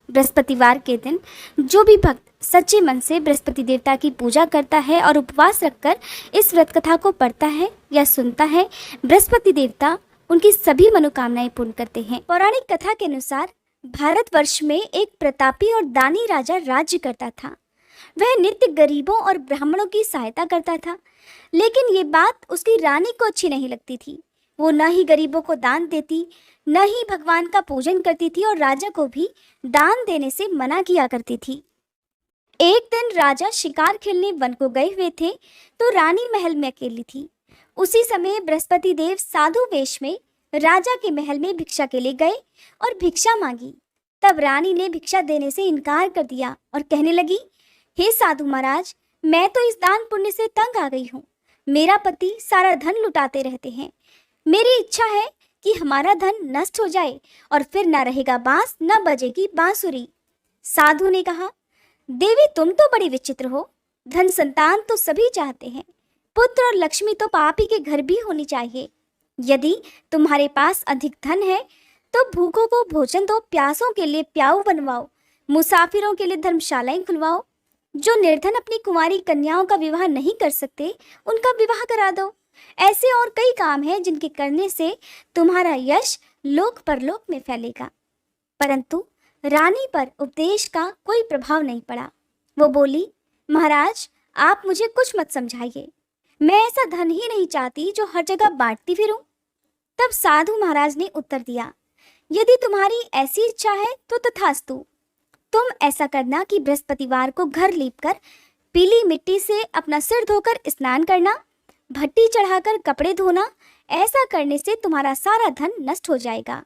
बृहस्पतिवार के दिन जो भी भक्त सच्चे मन से बृहस्पति देवता की पूजा करता है और उपवास रखकर इस व्रत कथा को पढ़ता है या सुनता है, बृहस्पति देवता उनकी सभी मनोकामनाएं पूर्ण करते हैं। पौराणिक कथा के अनुसार भारतवर्ष में एक प्रतापी और दानी राजा राज्य करता था। वह नित्य गरीबों और ब्राह्मणों की सहायता करता था, लेकिन ये बात उसकी रानी को अच्छी नहीं लगती थी। वो न ही गरीबों को दान देती, न ही भगवान का पूजन करती थी और राजा को भी दान देने से मना किया करती थी। एक दिन राजा शिकार खेलने वन को गए हुए थे तो रानी महल में अकेली थी। उसी समय बृहस्पति देव साधु वेश में राजा के महल में भिक्षा के लिए गए और भिक्षा मांगी। तब रानी ने भिक्षा देने से इनकार कर दिया और कहने लगी, हे साधु महाराज, मैं तो इस दान पुण्य से तंग आ गई हूँ। मेरा पति सारा धन लुटाते रहते हैं। मेरी इच्छा है कि हमारा धन नष्ट हो जाए और फिर न रहेगा बांस, न बजेगी बांसुरी। साधु ने कहा, देवी तुम तो बड़ी विचित्र हो। धन संतान तो सभी चाहते हैं, पुत्र और लक्ष्मी तो पापी के घर भी होनी चाहिए। यदि तुम्हारे पास अधिक धन है तो भूखों को भोजन दो, प्यासों के लिए प्याऊ बनवाओ, मुसाफिरों के लिए धर्मशालाएं खुलवाओ। जो निर्धन अपनी कुंवारी कन्याओं का विवाह नहीं कर सकते उनका विवाह करा दो। ऐसे और कई काम हैं जिनके करने से तुम्हारा यश लोक परलोक में फैलेगा। परंतु रानी पर उपदेश का कोई प्रभाव नहीं पड़ा। वो बोली, महाराज आप मुझे कुछ मत समझाइए, मैं ऐसा धन ही नहीं चाहती जो हर जगह बांटती फिरूं। तब साधु महाराज ने उत्तर दिया, यदि तुम्हारी ऐसी इच्छा है तो तथास्तु। तुम ऐसा करना कि बृहस्पतिवार को घर लीपकर पीली मिट्टी से अपना सिर धोकर स्नान करना, भट्टी चढ़ाकर कपड़े धोना। ऐसा करने से तुम्हारा सारा धन नष्ट हो जाएगा।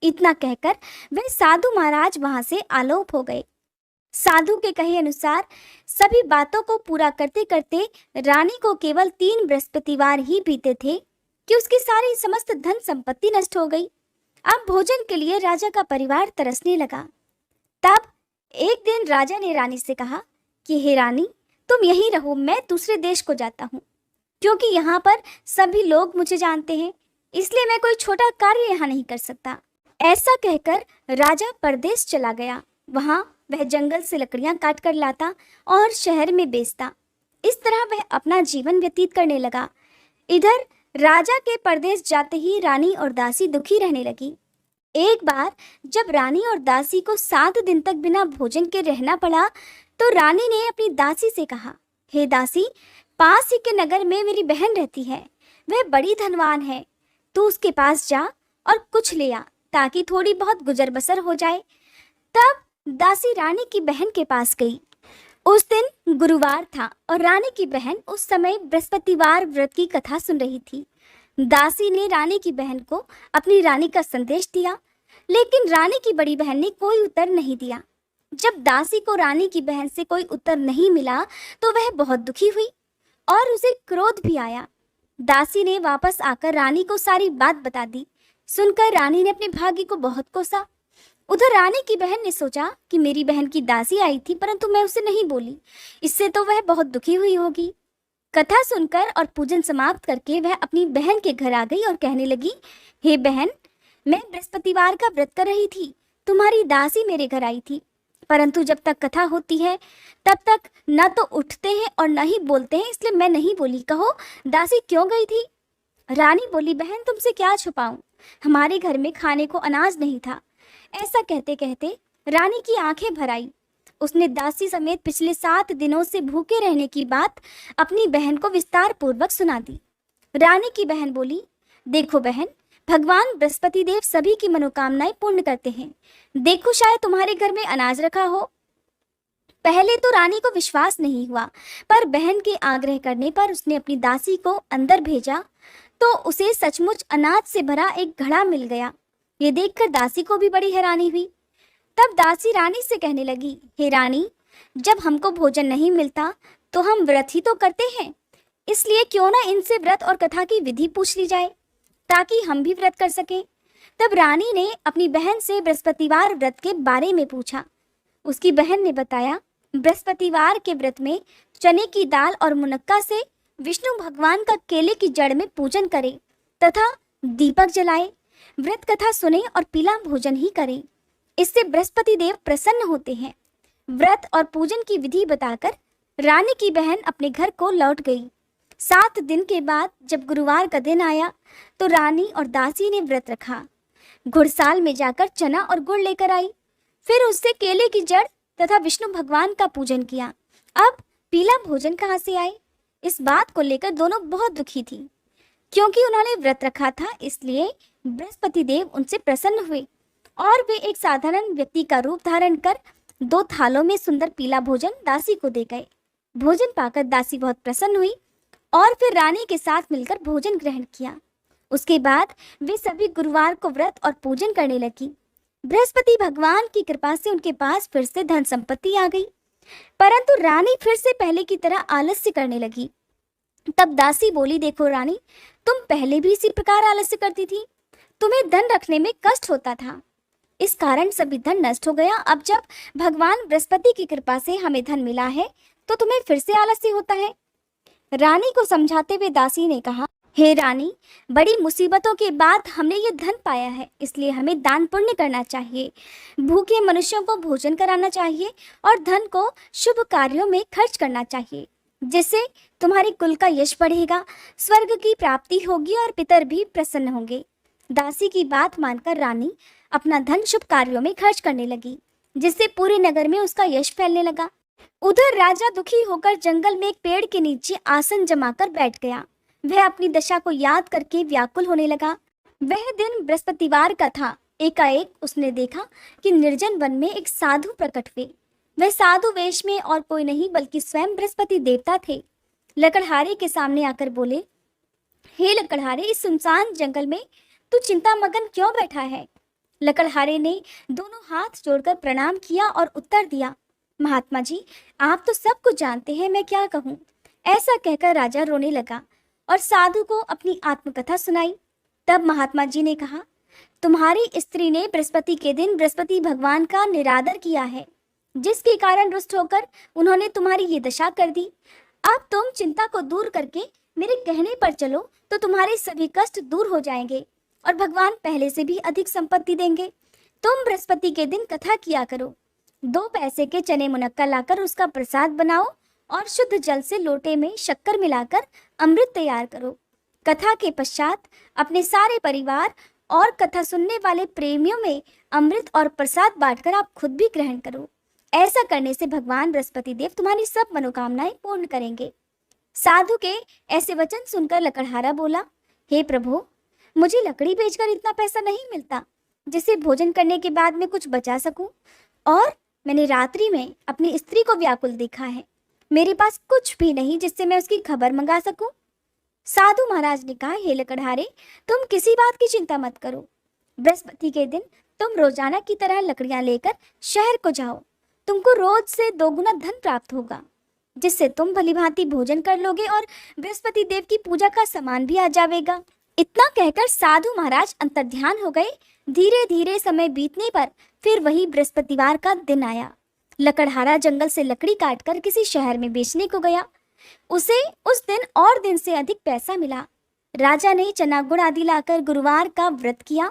इतना कहकर वह साधु महाराज वहां से आलोप हो गए। साधु के कहे अनुसार सभी बातों को पूरा करते करते रानी को केवल 3 बृहस्पतिवार ही बीते थे कि उसकी सारी समस्त धन संपत्ति नष्ट हो गई। अब भोजन के लिए राजा का परिवार तरसने लगा। तब एक दिन राजा ने रानी से कहा कि हे रानी, तुम यहीं रहो, मैं दूसरे देश को जाता हूँ, क्योंकि यहाँ पर सभी लोग मुझे जानते हैं, इसलिए मैं कोई छोटा कार्य यहाँ नहीं कर सकता। ऐसा कहकर राजा परदेश चला गया। वहाँ वह जंगल से लकड़ियाँ काट कर लाता और शहर में बेचता। इस तरह वह अपना जीवन व्यतीत करने लगा। इधर राजा के परदेश जाते ही रानी और दासी दुखी रहने लगी। एक बार जब रानी और दासी को 7 दिन तक बिना भोजन के रहना पड़ा तो रानी ने अपनी दासी से कहा, हे दासी, पास ही के नगर में मेरी बहन रहती है, वह बड़ी धनवान है। तू उसके पास जा और कुछ ले आ ताकि थोड़ी बहुत गुजर बसर हो जाए। तब दासी रानी की बहन के पास गई। उस दिन गुरुवार था और रानी की बहन उस समय बृहस्पतिवार व्रत की कथा सुन रही थी। दासी ने रानी की बहन को अपनी रानी का संदेश दिया, लेकिन रानी की बड़ी बहन ने कोई उत्तर नहीं दिया। जब दासी को रानी की बहन से कोई उत्तर नहीं मिला तो वह बहुत दुखी हुई और उसे क्रोध भी आया। दासी ने वापस आकर रानी को सारी बात बता दी। सुनकर रानी ने अपने भाग्य को बहुत कोसा। उधर रानी की बहन ने सोचा कि मेरी बहन की दासी आई थी परंतु मैं उसे नहीं बोली, इससे तो वह बहुत दुखी हुई होगी। कथा सुनकर और पूजन समाप्त करके वह अपनी बहन के घर आ गई और कहने लगी, हे बहन, मैं बृहस्पतिवार का व्रत कर रही थी, तुम्हारी दासी मेरे घर आई थी, परंतु जब तक कथा होती है तब तक न तो उठते हैं और न ही बोलते हैं, इसलिए मैं नहीं बोली। कहो दासी क्यों गई थी? रानी बोली, बहन तुमसे क्या छुपाऊं, हमारे घर में खाने को अनाज नहीं था। ऐसा कहते कहते रानी की आंखें भर आई। उसने दासी समेत पिछले 7 दिनों से भूखे रहने की बात अपनी बहन को विस्तार पूर्वक सुना दी। रानी की बहन बोली, देखो बहन, भगवान बृहस्पति देव सभी की मनोकामनाएं पूर्ण करते हैं। देखो शायद तुम्हारे घर में अनाज रखा हो। पहले तो रानी को विश्वास नहीं हुआ, पर बहन के आग्रह करने पर उसने अपनी दासी को अंदर भेजा तो उसे सचमुच अनाज से भरा एक घड़ा मिल गया। ये देखकर दासी को भी बड़ी हैरानी हुई। तब दासी रानी से कहने लगी, हे रानी, जब हमको भोजन नहीं मिलता तो हम व्रत ही तो करते हैं, इसलिए क्यों ना इनसे व्रत और कथा की विधि पूछ ली जाए ताकि हम भी व्रत कर सकें। तब रानी ने अपनी बहन से बृहस्पतिवार व्रत के बारे में पूछा। उसकी बहन ने बताया, बृहस्पतिवार के व्रत में चने की दाल और मुनक्का से विष्णु भगवान का केले की जड़ में पूजन करें तथा दीपक जलाए, व्रत कथा सुने और पीला भोजन ही करें। इससे बृहस्पति देव प्रसन्न होते हैं। व्रत और पूजन की विधि बताकर रानी की बहन अपने घर को लौट गई। 7 दिन के बाद जब गुरुवार का दिन आया तो रानी और दासी ने व्रत रखा। घुड़साल में जाकर चना और गुड़ लेकर आई। फिर उससे केले की जड़ तथा विष्णु भगवान का पूजन किया। अब पीला भोजन कहाँ से आए? इस बात को लेकर दोनों बहुत दुखी थी। क्योंकि उन्होंने व्रत रखा था, इसलिए बृहस्पति देव उनसे प्रसन्न हुए और वे एक साधारण व्यक्ति का रूप धारण कर 2 थालों में सुंदर पीला भोजन दासी को दे गए। भोजन पाकर दासी बहुत प्रसन्न हुई और फिर रानी के साथ मिलकर भोजन ग्रहण किया। उसके बाद वे सभी गुरुवार को व्रत और पूजन करने लगी। बृहस्पति भगवान की कृपा से उनके पास फिर से धन संपत्ति आ गई, परंतु रानी फिर से पहले की तरह आलस्य करने लगी। तब दासी बोली, देखो रानी, तुम पहले भी इसी प्रकार आलस्य करती थी। तुम्हें धन रखने में कष्ट होता था, इस कारण सभी धन नष्ट हो गया। अब जब भगवान बृहस्पति की कृपा से हमें धन मिला है तो तुम्हें फिर से आलस्य होता है। रानी को समझाते हुए दासी ने कहा, हे रानी, बड़ी मुसीबतों के बाद हमने ये धन पाया है, इसलिए हमें दान पुण्य करना चाहिए, भूखे मनुष्यों को भोजन कराना चाहिए और धन को शुभ कार्यों में खर्च करना चाहिए, जिससे तुम्हारे कुल का यश बढ़ेगा, स्वर्ग की प्राप्ति होगी और पितर भी प्रसन्न होंगे। दासी की बात मानकर रानी अपना धन शुभ कार्यों में खर्च करने लगी, जिससे पूरे नगर में उसका यश फैलने लगा। उधर राजा दुखी होकर जंगल में एक पेड़ के नीचे आसन जमाकर बैठ गया। वह अपनी दशा को याद करके व्याकुल होने लगा। वह दिन बृहस्पतिवार का था। एकाएक उसने देखा कि निर्जन वन में एक साधु प्रकट हुए। वह साधु वेश में और कोई नहीं बल्कि स्वयं बृहस्पति देवता थे। लकड़हारे के सामने आकर बोले, हे लकड़हारे, इस सुनसान जंगल में तू चिंता मगन क्यों बैठा है? लकड़हारे ने दोनों हाथ जोड़कर प्रणाम किया और उत्तर दिया, महात्मा जी, आप तो सब कुछ जानते हैं, मैं क्या कहूँ। ऐसा कहकर राजा रोने लगा और साधु को अपनी आत्मकथा सुनाई। तब महात्मा जी ने कहा, तुम्हारी स्त्री ने बृहस्पति के दिन बृहस्पति भगवान का निरादर किया है, जिसके कारण रुष्ट होकर उन्होंने तुम्हारी ये दशा कर दी। अब तुम चिंता को दूर करके मेरे कहने पर चलो तो तुम्हारे सभी कष्ट दूर हो जाएंगे और भगवान पहले से भी अधिक संपत्ति देंगे। तुम बृहस्पति के दिन कथा किया करो। 2 पैसे के चने मुनक्का लाकर उसका प्रसाद बनाओ और शुद्ध जल से लोटे में शक्कर मिलाकर अमृत तैयार करो। कथा के पश्चात अपने सारे परिवार और कथा सुनने वाले प्रेमियों में अमृत और प्रसाद बांटकर आप खुद भी ग्रहण करो। ऐसा करने से भगवान बृहस्पति देव तुम्हारी सब मनोकामनाएं पूर्ण करेंगे। साधु के ऐसे वचन सुनकर लकड़हारा बोला, हे प्रभु, मुझे लकड़ी बेचकर इतना पैसा नहीं मिलता जिसे भोजन करने के बाद मैं कुछ बचा सकूं, और मैंने रात्रि में अपनी स्त्री को व्याकुल देखा है। मेरे पास कुछ भी नहीं जिससे मैं उसकी खबर मंगा सकूं। साधु महाराज ने कहा, हे लकड़हारे, तुम किसी बात की चिंता मत करो। बृहस्पति के दिन तुम रोजाना की तरह लकड़ियां लेकर शहर को जाओ। तुमको रोज से 2 गुना धन प्राप्त होगा, जिससे तुम भलीभांति भोजन कर लोगे और बृहस्पति देव की पूजा का सामान भी आ जाएगा। इतना कहकर साधु महाराज अंतर्ध्यान हो गए। धीरे धीरे समय बीतने पर फिर वही बृहस्पतिवार का दिन आया। लकड़हारा जंगल से लकड़ी काटकर किसी शहर में बेचने को गया। उसे उस दिन और दिन से अधिक पैसा मिला। राजा ने चना गुड़ आदि लाकर गुरुवार का व्रत किया।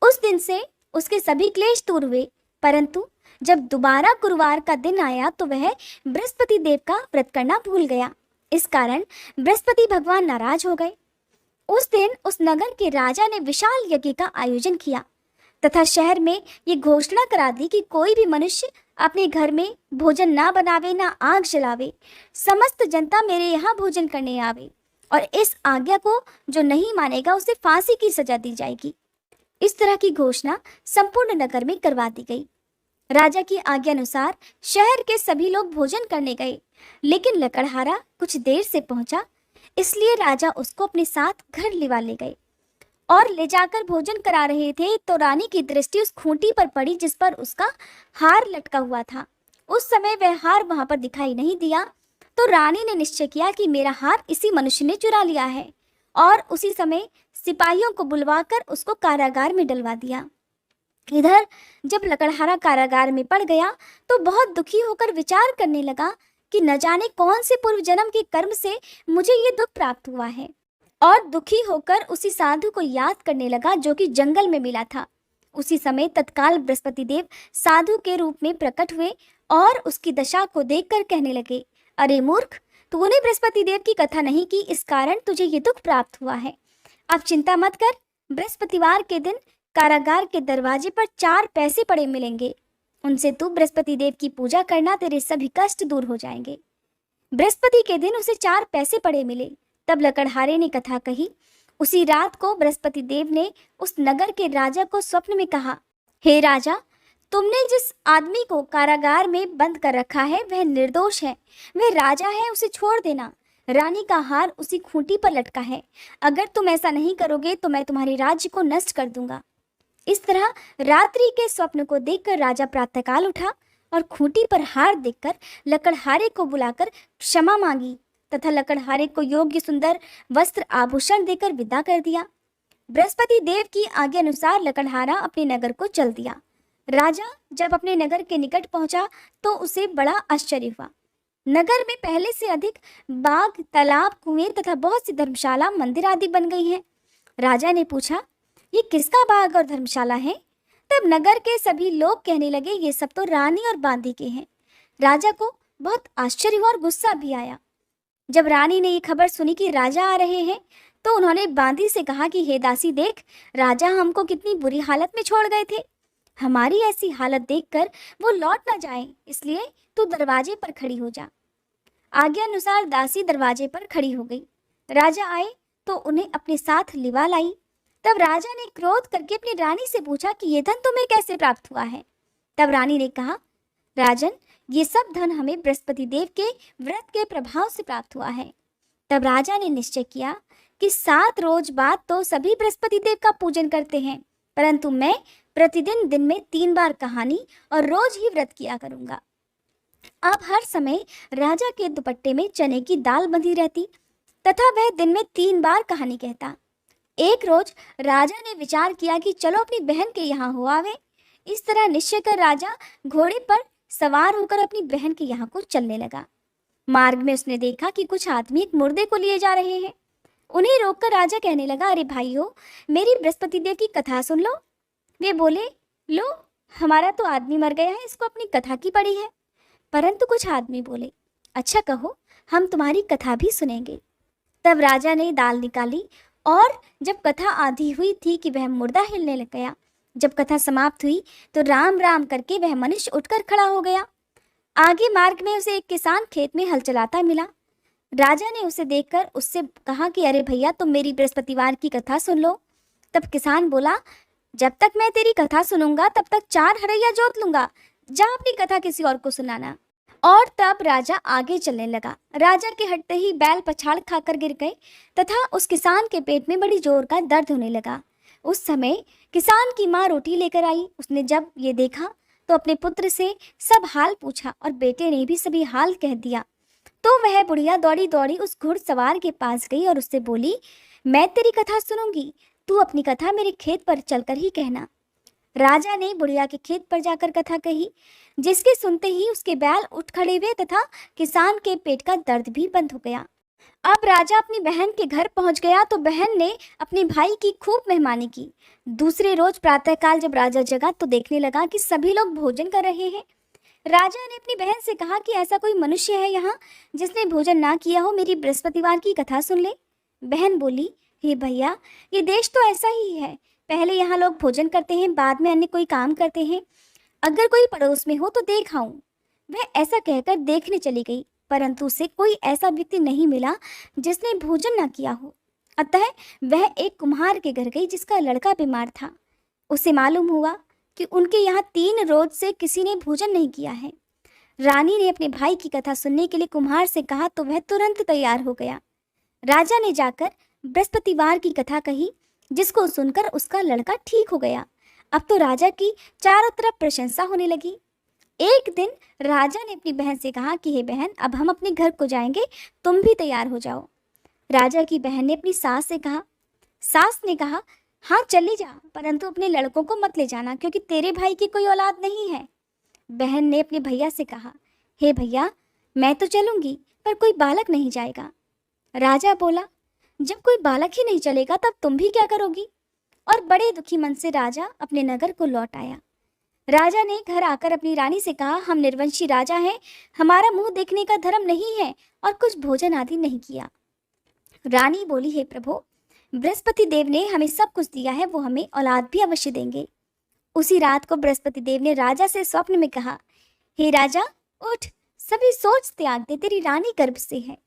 उस दिन से उसके सभी क्लेश दूर हुए, परंतु जब दोबारा गुरुवार का दिन आया तो वह बृहस्पति देव का व्रत करना भूल गया। इस कारण बृहस्पति भगवान नाराज हो गए। उस दिन उस नगर के राजा ने विशाल यज्ञ का आयोजन किया तथा शहर में ये घोषणा करा दी कि कोई भी मनुष्य अपने घर में भोजन ना बनावे, ना आग जलावे। समस्त जनता मेरे यहाँ भोजन करने आवे और इस आज्ञा को जो नहीं मानेगा उसे फांसी की सजा दी जाएगी। इस तरह की घोषणा संपूर्ण नगर में करवा दी गई। राजा की आज्ञा अनुसार शहर के सभी लोग भोजन करने गए, लेकिन लकड़हारा कुछ देर से पहुंचा, इसलिए राजा उसको अपने साथ घर लिवा ले गए और ले जाकर भोजन करा रहे थे तो रानी की दृष्टि उस खूंटी पर पड़ी जिस पर उसका हार लटका हुआ था। उस समय वह हार वहां पर दिखाई नहीं दिया तो रानी ने निश्चय किया कि मेरा हार इसी मनुष्य ने चुरा लिया है, और उसी समय सिपाहियों को बुलवाकर उसको कारागार में डलवा दिया। इधर जब लकड़हारा कारागार में पड़ गया तो बहुत दुखी होकर विचार करने लगा कि न जाने कौन से पूर्व जन्म के कर्म से मुझे ये दुख प्राप्त हुआ है, और दुखी होकर उसी साधु को याद करने लगा जो कि जंगल में मिला था उसी समय तत्काल बृहस्पति देव साधु के रूप में प्रकट हुए और उसकी दशा को देखकर कहने लगे, अरे मूर्ख, तूने बृहस्पति देव की कथा नहीं की, इस कारण तुझे ये दुख प्राप्त हुआ है। अब चिंता मत कर, बृहस्पतिवार के दिन कारागार के दरवाजे पर 4 पैसे पड़े मिलेंगे, उनसे तू बृहस्पति देव की पूजा करना, तेरे सभी कष्ट दूर हो जाएंगे। बृहस्पति के दिन उसे 4 पैसे पड़े मिले। तब लकड़हारे ने कथा कही। उसी रात को बृहस्पति देव ने उस नगर के राजा को स्वप्न में कहा, हे राजा, तुमने जिस आदमी को कारागार में बंद कर रखा है वह निर्दोष है, वह राजा है, उसे छोड़ देना। रानी का हार उसी खूंटी पर लटका है, अगर तुम ऐसा नहीं करोगे तो मैं तुम्हारे राज्य को नष्ट कर दूंगा। इस तरह रात्रि के स्वप्न को देखकर राजा प्रातःकाल उठा और खूंटी पर हार देखकर लकड़हारे को बुलाकर क्षमा मांगी तथा लकड़हारे को योग्य सुंदर वस्त्र आभूषण देकर विदा कर दिया। बृहस्पति देव की आज्ञा अनुसार लकड़हारा अपने नगर को चल दिया। राजा जब अपने नगर के निकट पहुंचा तो उसे बड़ा आश्चर्य हुआ। नगर में पहले से अधिक बाग, तालाब, कुएं तथा बहुत सी धर्मशाला, मंदिर आदि बन गई हैं। राजा ने पूछा, ये किसका बाग और धर्मशाला है? तब नगर के सभी लोग कहने लगे, ये सब तो रानी और बांदी के हैं। राजा को बहुत आश्चर्य हुआ और गुस्सा भी आया। जब रानी ने ये खबर सुनी कि राजा आ रहे हैं तो उन्होंने बांदी से कहा कि हे दासी, देख, राजा हमको कितनी बुरी हालत में छोड़ गए थे। हमारी ऐसी हालत देखकर वो लौट ना जाए, इसलिए तू दरवाजे पर खड़ी हो जा। आज्ञा अनुसार दासी दरवाजे पर खड़ी हो गई। राजा आए तो उन्हें अपने साथ लिवा लाई। तब राजा ने क्रोध करके अपनी रानी से पूछा कि ये धन तुम्हें कैसे प्राप्त हुआ है? तब रानी ने कहा, राजन, ये सब धन हमें बृहस्पति देव के व्रत के प्रभाव से प्राप्त हुआ है। तब राजा ने निश्चय किया कि 7 रोज बाद तो सभी बृहस्पति देव का पूजन करते हैं, परंतु मैं प्रतिदिन दिन में 3 बार कहानी और रोज ही व्रत किया करूंगा। अब हर समय राजा के दुपट्टे में चने की दाल बंधी रहती तथा वह दिन में 3 बार कहानी कहता। एक रोज राजा ने विचार किया कि चलो अपनी बहन के यहाँ हो आवे। इस तरह निश्चय कर राजा घोड़े पर सवार होकर अपनी बहन के यहाँ को चलने लगा। मार्ग में उसने देखा कि कुछ आदमी एक मुर्दे को लिए जा रहे हैं। उन्हें रोककर राजा कहने लगा, अरे भाइयों, मेरी बृहस्पति देव की कथा सुन लो। वे बोले, लो, हमारा तो आदमी मर गया है, इसको अपनी कथा की पड़ी है। परंतु कुछ आदमी बोले, अच्छा कहो, हम तुम्हारी कथा भी सुनेंगे। तब राजा ने दाल निकाली और जब कथा आधी हुई थी कि वह मुर्दा हिलने लग गया। जब कथा समाप्त हुई तो राम राम करके वह मनुष्य उठकर खड़ा हो गया। आगे मार्ग में उसे एक किसान खेत में हल चलाता मिला। राजा ने उसे देखकर उससे कहा कि अरे भैया, तुम मेरी बृहस्पतिवार की कथा सुन लो। तब किसान बोला, जब तक मैं तेरी कथा सुनूंगा तब तक 4 हरैया जोत लूंगा, जा अपनी कथा किसी और को सुनाना। और तब राजा आगे चलने लगा। राजा के हटते ही बैल पछाड़ खाकर गिर गए तथा उस किसान के पेट में बड़ी जोर का दर्द होने लगा। उस समय किसान की माँ रोटी लेकर आई। उसने जब ये देखा तो अपने पुत्र से सब हाल पूछा और बेटे ने भी सभी हाल कह दिया। तो वह बुढ़िया दौड़ी दौड़ी उस घुड़सवार के पास गई और उससे बोली, मैं तेरी कथा सुनूंगी, तू अपनी कथा मेरे खेत पर चलकर ही कहना। राजा ने बुढ़िया के खेत पर जाकर कथा कही, जिसके सुनते ही उसके बैल उठ खड़े हुए तथा किसान के पेट का दर्द भी बंद हो गया। अब राजा अपनी बहन के घर पहुंच गया तो बहन ने अपने भाई की खूब मेहमानी की। दूसरे रोज प्रातःकाल जब राजा जगा तो देखने लगा कि सभी लोग भोजन कर रहे हैं। राजा ने अपनी बहन से कहा कि ऐसा कोई मनुष्य है यहाँ जिसने भोजन ना किया हो, मेरी बृहस्पतिवार की कथा सुन ले। बहन बोली, हे भैया, ये देश तो ऐसा ही है, पहले यहाँ लोग भोजन करते हैं, बाद में अन्य कोई काम करते हैं। अगर कोई पड़ोस में हो तो देख आऊं। वह ऐसा कहकर देखने चली गई, परंतु उसे कोई ऐसा व्यक्ति नहीं मिला जिसने भोजन ना किया हो। अतः वह एक कुम्हार के घर गई जिसका लड़का बीमार था। उसे मालूम हुआ कि उनके यहाँ 3 रोज से किसी ने भोजन नहीं किया है। रानी ने अपने भाई की कथा सुनने के लिए कुम्हार से कहा तो वह तुरंत तैयार हो गया। राजा ने जाकर बृहस्पतिवार की कथा कही, जिसको सुनकर उसका लड़का ठीक हो गया। अब तो राजा की चारों तरफ प्रशंसा होने लगी। एक दिन राजा ने अपनी बहन से कहा कि हे बहन, अब हम अपने घर को जाएंगे, तुम भी तैयार हो जाओ। राजा की बहन ने अपनी सास से कहा। सास ने कहा, हाँ चली जा, परंतु अपने लड़कों को मत ले जाना, क्योंकि तेरे भाई की कोई औलाद नहीं है। बहन ने अपने भैया से कहा, हे भैया, मैं तो चलूंगी, पर कोई बालक नहीं जाएगा। राजा बोला, जब कोई बालक ही नहीं चलेगा तब तुम भी क्या करोगी? और बड़े दुखी मन से राजा अपने नगर को लौट आया। राजा ने घर आकर अपनी रानी से कहा, हम निर्वंशी राजा हैं, हमारा मुंह देखने का धर्म नहीं है और कुछ भोजन आदि नहीं किया। रानी बोली, हे प्रभु, बृहस्पति देव ने हमें सब कुछ दिया है, वो हमें औलाद भी अवश्य देंगे। उसी रात को बृहस्पति देव ने राजा से स्वप्न में कहा, हे राजा, उठ, सभी सोच त्याग दे, तेरी रानी गर्भ से है।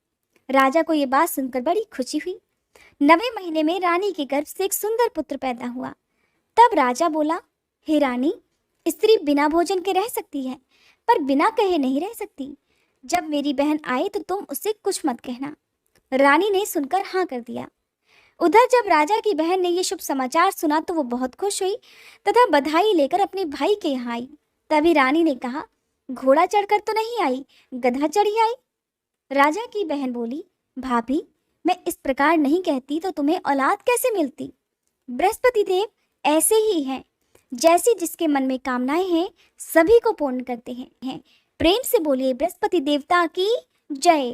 राजा को ये बात सुनकर बड़ी खुशी हुई। 9वें महीने में रानी के गर्भ से एक सुंदर पुत्र पैदा हुआ। तब राजा बोला, हे रानी, स्त्री बिना भोजन के रह सकती है, पर बिना कहे नहीं रह सकती। जब मेरी बहन आए तो तुम उसे कुछ मत कहना। रानी ने सुनकर हाँ कर दिया। उधर जब राजा की बहन ने ये शुभ समाचार सुना तो वो बहुत खुश हुई तथा बधाई लेकर अपने भाई के यहाँ आई। तभी रानी ने कहा, घोड़ा चढ़कर तो नहीं आई, गधा चढ़ी आई। राजा की बहन बोली, भाभी, मैं इस प्रकार नहीं कहती तो तुम्हें औलाद कैसे मिलती? बृहस्पति देव ऐसे ही हैं, जैसी जिसके मन में कामनाएं हैं सभी को पूर्ण करते हैं। प्रेम से बोलिए बृहस्पति देवता की जय।